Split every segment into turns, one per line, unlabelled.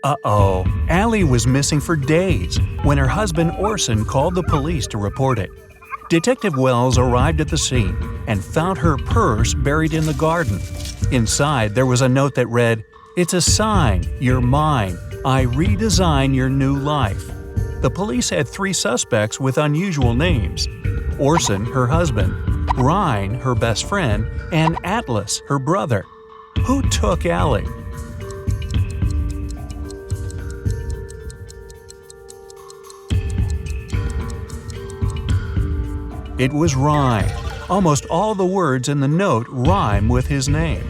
Uh-oh, Allie was missing for days when her husband Orson called the police to report it. Detective Wells arrived at the scene and found her purse buried in the garden. Inside, there was a note that read, "It's a sign, you're mine. I redesign your new life." The police had 3 suspects with unusual names: Orson, her husband; Ryan, her best friend; and Atlas, her brother. Who took Allie? It was Ryan. Almost all the words in the note rhyme with his name.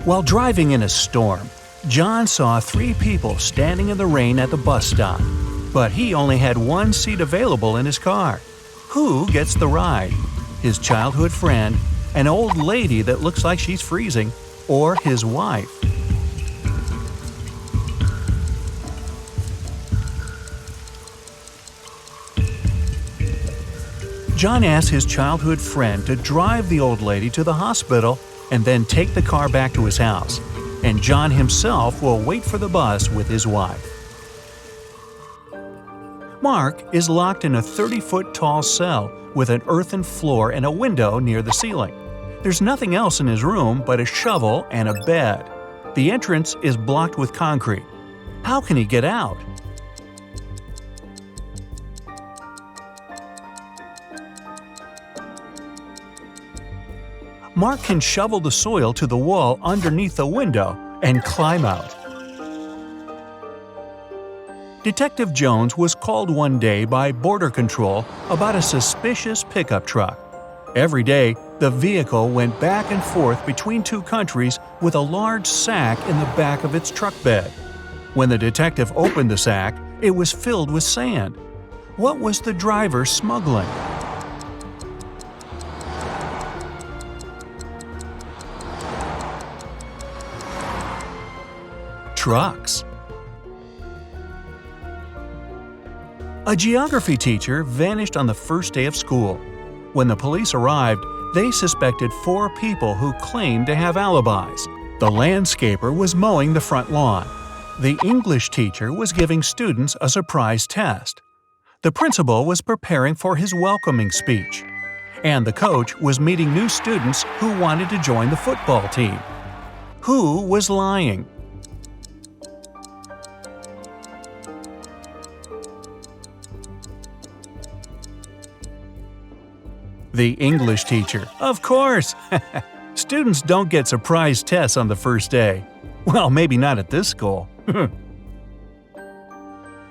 While driving in a storm, John saw 3 people standing in the rain at the bus stop, but he only had 1 seat available in his car. Who gets the ride? His childhood friend, an old lady that looks like she's freezing, or his wife? John asked his childhood friend to drive the old lady to the hospital and then take the car back to his house, and John himself will wait for the bus with his wife. Mark is locked in a 30-foot-tall cell with an earthen floor and a window near the ceiling. There's nothing else in his room but a shovel and a bed. The entrance is blocked with concrete. How can he get out? Mark can shovel the soil to the wall underneath the window and climb out. Detective Jones was called one day by Border Control about a suspicious pickup truck. Every day, the vehicle went back and forth between 2 countries with a large sack in the back of its truck bed. When the detective opened the sack, it was filled with sand. What was the driver smuggling? Trucks. A geography teacher vanished on the first day of school. When the police arrived, they suspected 4 people who claimed to have alibis. The landscaper was mowing the front lawn. The English teacher was giving students a surprise test. The principal was preparing for his welcoming speech. And the coach was meeting new students who wanted to join the football team. Who was lying? The English teacher, of course! Students don't get surprise tests on the first day. Well, maybe not at this school.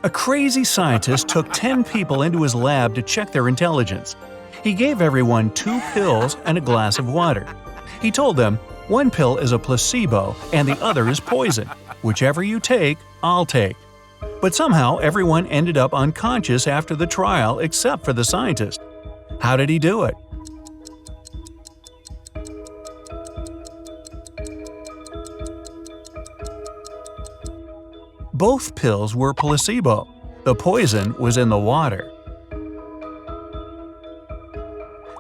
A crazy scientist took 10 people into his lab to check their intelligence. He gave everyone 2 pills and a glass of water. He told them, "1 pill is a placebo and the other is poison. Whichever you take, I'll take." But somehow everyone ended up unconscious after the trial except for the scientist. How did he do it? Both pills were placebo. The poison was in the water.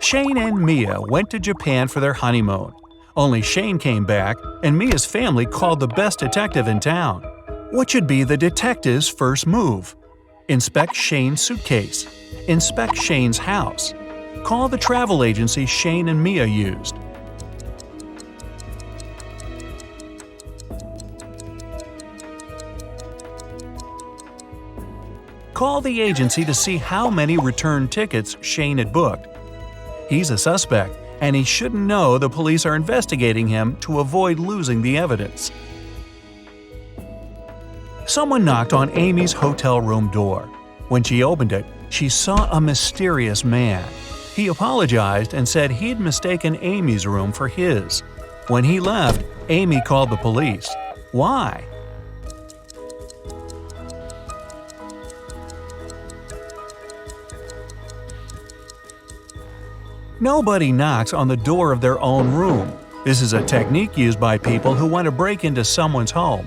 Shane and Mia went to Japan for their honeymoon. Only Shane came back, and Mia's family called the best detective in town. What should be the detective's first move? Inspect Shane's suitcase. Inspect Shane's house. Call the travel agency Shane and Mia used. Call the agency to see how many return tickets Shane had booked. He's a suspect, and he shouldn't know the police are investigating him to avoid losing the evidence. Someone knocked on Amy's hotel room door. When she opened it, she saw a mysterious man. He apologized and said he'd mistaken Amy's room for his. When he left, Amy called the police. Why? Nobody knocks on the door of their own room. This is a technique used by people who want to break into someone's home.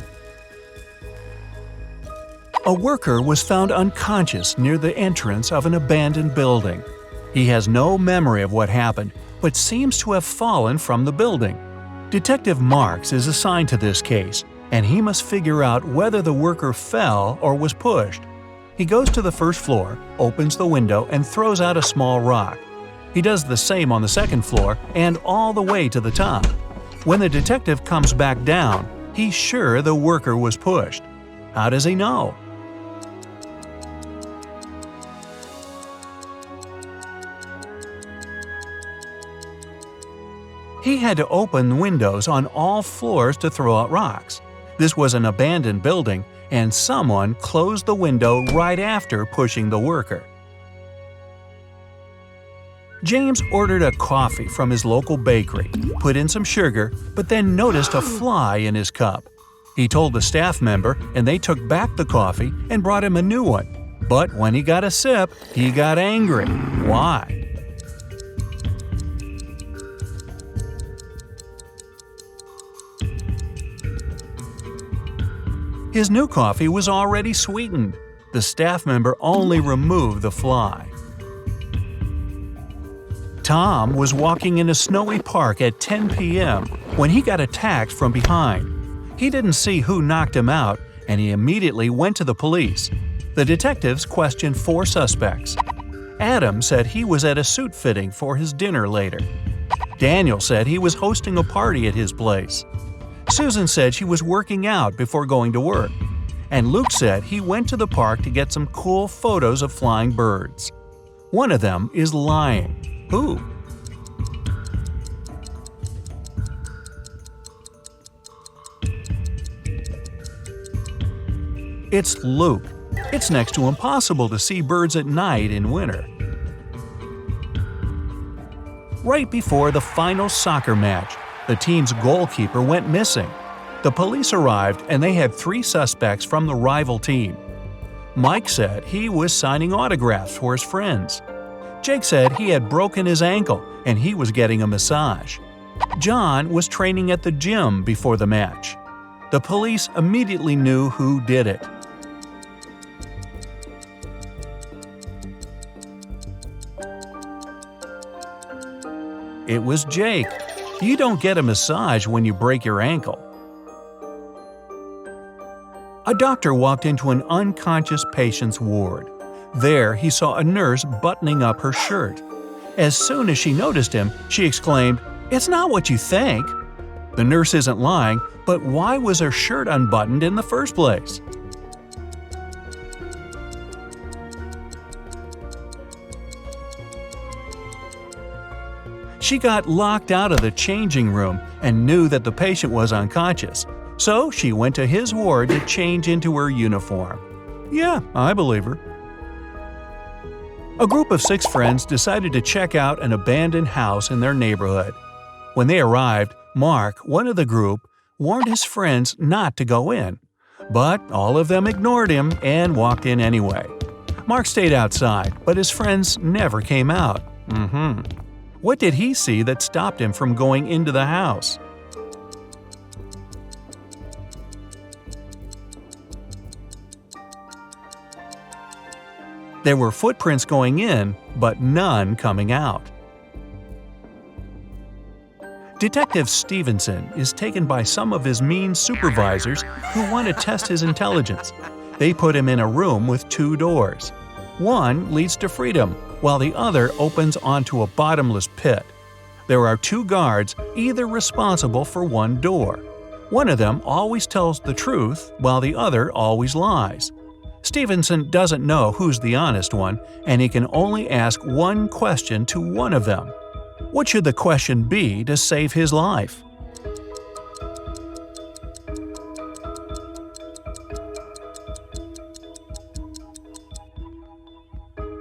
A worker was found unconscious near the entrance of an abandoned building. He has no memory of what happened, but seems to have fallen from the building. Detective Marks is assigned to this case. and he must figure out whether the worker fell or was pushed. He goes to the first floor, opens the window, and throws out a small rock. He does the same on the second floor and all the way to the top. When the detective comes back down, he's sure the worker was pushed. How does he know? He had to open windows on all floors to throw out rocks. This was an abandoned building, and someone closed the window right after pushing the worker. James ordered a coffee from his local bakery, put in some sugar, but then noticed a fly in his cup. He told the staff member, and they took back the coffee and brought him a new one. But when he got a sip, he got angry. Why? His new coffee was already sweetened. The staff member only removed the fly. Tom was walking in a snowy park at 10 p.m. when he got attacked from behind. He didn't see who knocked him out, and he immediately went to the police. The detectives questioned 4 suspects. Adam said he was at a suit fitting for his dinner later. Daniel said he was hosting a party at his place. Susan said she was working out before going to work. And Luke said he went to the park to get some cool photos of flying birds. One of them is lying. Who? It's Luke. It's next to impossible to see birds at night in winter. Right before the final soccer match, the team's goalkeeper went missing. The police arrived and they had 3 suspects from the rival team. Mike said he was signing autographs for his friends. Jake said he had broken his ankle and he was getting a massage. John was training at the gym before the match. The police immediately knew who did it. It was Jake. You don't get a massage when you break your ankle. A doctor walked into an unconscious patient's ward. There, he saw a nurse buttoning up her shirt. As soon as she noticed him, she exclaimed, "It's not what you think." The nurse isn't lying, but why was her shirt unbuttoned in the first place? She got locked out of the changing room and knew that the patient was unconscious, so she went to his ward to change into her uniform. Yeah, I believe her. A group of 6 friends decided to check out an abandoned house in their neighborhood. When they arrived, Mark, one of the group, warned his friends not to go in. But all of them ignored him and walked in anyway. Mark stayed outside, but his friends never came out. What did he see that stopped him from going into the house? There were footprints going in, but none coming out. Detective Stevenson is taken by some of his mean supervisors who want to test his intelligence. They put him in a room with 2 doors. One leads to freedom, while the other opens onto a bottomless pit. There are 2 guards, either responsible for one door. One of them always tells the truth, while the other always lies. Stevenson doesn't know who's the honest one, and he can only ask one question to one of them. What should the question be to save his life?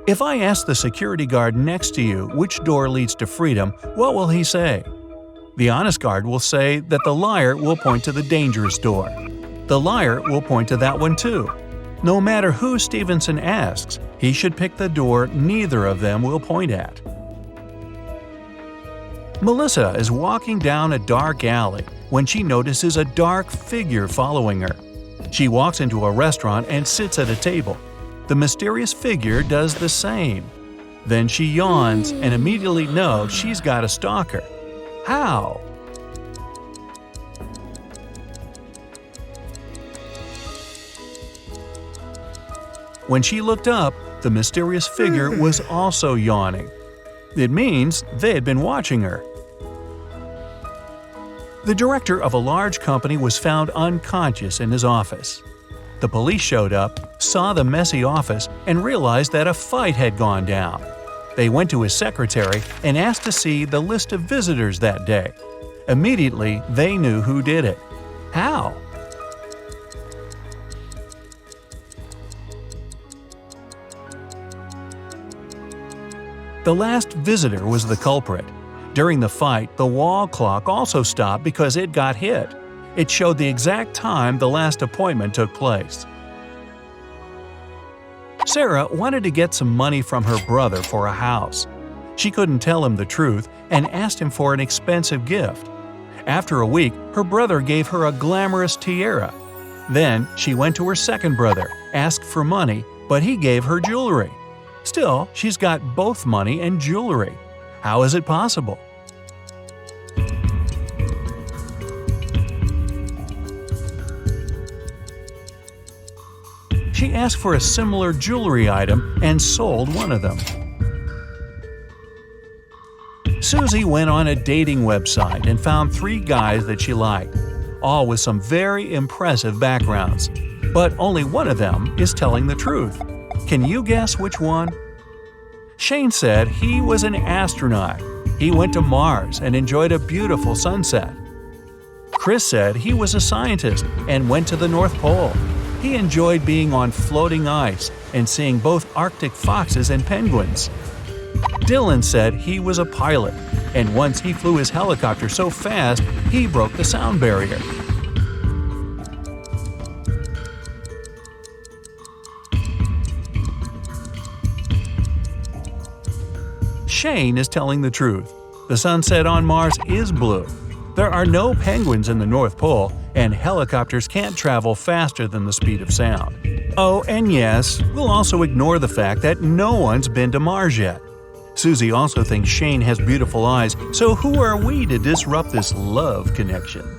If I ask the security guard next to you which door leads to freedom, what will he say? The honest guard will say that the liar will point to the dangerous door. The liar will point to that one too. No matter who Stevenson asks, he should pick the door neither of them will point at. Melissa is walking down a dark alley when she notices a dark figure following her. She walks into a restaurant and sits at a table. The mysterious figure does the same. Then she yawns and immediately knows she's got a stalker. How? When she looked up, the mysterious figure was also yawning. It means they had been watching her. The director of a large company was found unconscious in his office. The police showed up, saw the messy office, and realized that a fight had gone down. They went to his secretary and asked to see the list of visitors that day. Immediately, they knew who did it. How? The last visitor was the culprit. During the fight, the wall clock also stopped because it got hit. It showed the exact time the last appointment took place. Sarah wanted to get some money from her brother for a house. She couldn't tell him the truth and asked him for an expensive gift. After a week, her brother gave her a glamorous tiara. Then she went to her second brother, asked for money, but he gave her jewelry. Still, she's got both money and jewelry. How is it possible? She asked for a similar jewelry item and sold one of them. Susie went on a dating website and found 3 guys that she liked, all with some very impressive backgrounds. But only one of them is telling the truth. Can you guess which one? Shane said he was an astronaut. He went to Mars and enjoyed a beautiful sunset. Chris said he was a scientist and went to the North Pole. He enjoyed being on floating ice and seeing both Arctic foxes and penguins. Dylan said he was a pilot, and once he flew his helicopter so fast he broke the sound barrier. Shane is telling the truth. The sunset on Mars is blue. There are no penguins in the North Pole, and helicopters can't travel faster than the speed of sound. Oh, and yes, we'll also ignore the fact that no one's been to Mars yet. Susie also thinks Shane has beautiful eyes, so who are we to disrupt this love connection?